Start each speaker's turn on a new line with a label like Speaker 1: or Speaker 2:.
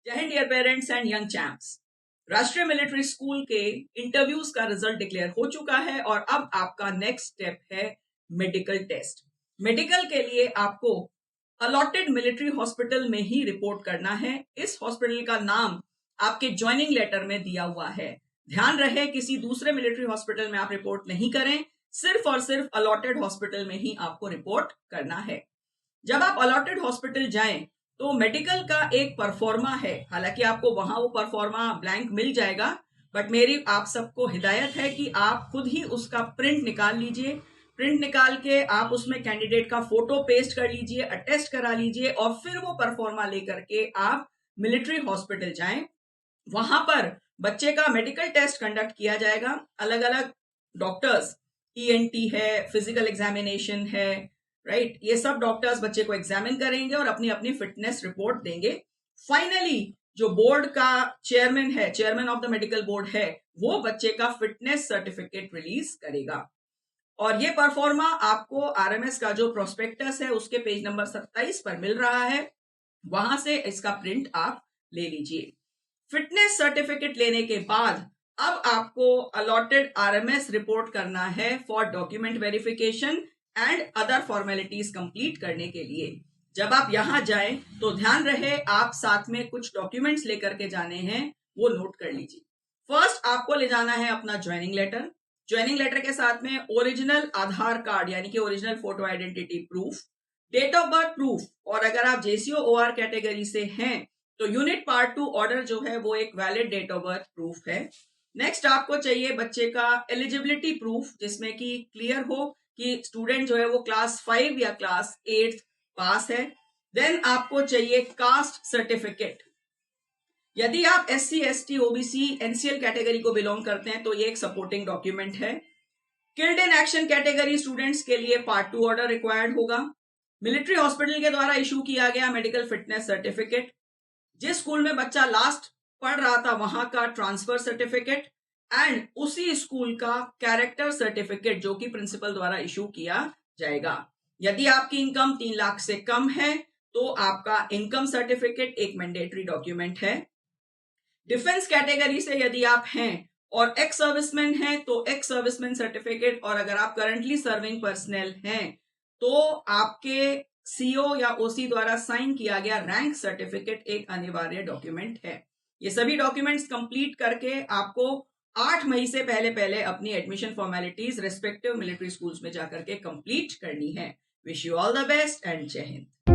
Speaker 1: जय हिंद dear parents and young champs. Rashtriya military school के इंटरव्यूज का रिजल्ट डिक्लेयर हो चुका है और अब आपका नेक्स्ट स्टेप है मेडिकल टेस्ट। मेडिकल के लिए आपको अलॉटेड मिलिट्री हॉस्पिटल में ही रिपोर्ट करना है। इस हॉस्पिटल का नाम आपके ज्वाइनिंग लेटर में दिया हुआ है। ध्यान रहे किसी दूसरे मिलिट्री हॉस्पिटल में आप रिपोर्ट नहीं करें, सिर्फ और सिर्फ अलॉटेड हॉस्पिटल में ही आपको रिपोर्ट करना है। जब आप अलॉटेड हॉस्पिटल जाएं तो मेडिकल का एक परफॉर्मा है, हालांकि आपको वहां वो परफॉर्मा ब्लैंक मिल जाएगा, बट मेरी आप सबको हिदायत है कि आप खुद ही उसका प्रिंट निकाल लीजिए। प्रिंट निकाल के आप उसमें कैंडिडेट का फोटो पेस्ट कर लीजिए, अटेस्ट करा लीजिए और फिर वो परफॉर्मा लेकर के आप मिलिट्री हॉस्पिटल जाएं। वहां पर बच्चे का मेडिकल टेस्ट कंडक्ट किया जाएगा। अलग अलग डॉक्टर्स, ईएनटी है, फिजिकल एग्जामिनेशन है, राइट, ये सब डॉक्टर्स बच्चे को एग्जामिन करेंगे और अपनी अपनी फिटनेस रिपोर्ट देंगे। फाइनली जो बोर्ड का चेयरमैन है, chairman of the medical board है, वो बच्चे का फिटनेस सर्टिफिकेट रिलीज करेगा। और ये परफॉर्मा आपको आरएमएस का जो प्रोस्पेक्टस है उसके पेज नंबर 27 पर मिल रहा है, वहां से इसका प्रिंट आप ले लीजिए। फिटनेस सर्टिफिकेट लेने के बाद अब आपको अलॉटेड आरएमएस रिपोर्ट करना है for document verification and other formalities complete करने के लिए। जब आप यहां जाएं तो ध्यान रहे आप साथ में कुछ डॉक्यूमेंट्स लेकर के जाने हैं, वो नोट कर लीजिए। फर्स्ट आपको ले जाना है अपना ज्वाइनिंग लेटर। ज्वाइनिंग लेटर के साथ में ओरिजिनल आधार कार्ड यानी कि original photo identity proof, date of birth proof, और अगर आप जेसीओ ओआर कैटेगरी से हैं तो यूनिट पार्ट 2 ऑर्डर जो है वो एक valid date of birth proof है। नेक्स्ट आपको चाहिए बच्चे का एलिजिबिलिटी प्रूफ, जिसमें कि क्लियर हो कि स्टूडेंट जो है वो क्लास 5 या क्लास 8 पास है। देन आपको चाहिए कास्ट सर्टिफिकेट। यदि आप SC, ST, OBC, NCL category को बिलोंग करते हैं तो ये एक सपोर्टिंग डॉक्यूमेंट है। Killed in action category students के लिए पार्ट 2 ऑर्डर रिक्वायर्ड होगा। मिलिट्री हॉस्पिटल के द्वारा इशू किया गया मेडिकल फिटनेस सर्टिफिकेट, जिस स्कूल में बच्चा लास्ट पढ़ रहा था वहां का ट्रांसफर सर्टिफिकेट, एंड उसी स्कूल का कैरेक्टर सर्टिफिकेट जो कि प्रिंसिपल द्वारा इशू किया जाएगा। यदि आपकी इनकम 3 लाख से कम है तो आपका इनकम सर्टिफिकेट एक मैंडेटरी डॉक्यूमेंट है। डिफेंस कैटेगरी से यदि आप हैं और एक्स सर्विसमैन हैं तो एक्स सर्विसमैन सर्टिफिकेट, और अगर आप करंटली सर्विंग पर्सनल हैं तो आपके सीओ या ओसी द्वारा साइन किया गया रैंक सर्टिफिकेट एक अनिवार्य डॉक्यूमेंट है। ये सभी डॉक्यूमेंट्स कंप्लीट करके आपको 8 मई से पहले पहले अपनी admission formalities respective military schools में जाकर के कंप्लीट करनी है। Wish you all the best and जय हिंद।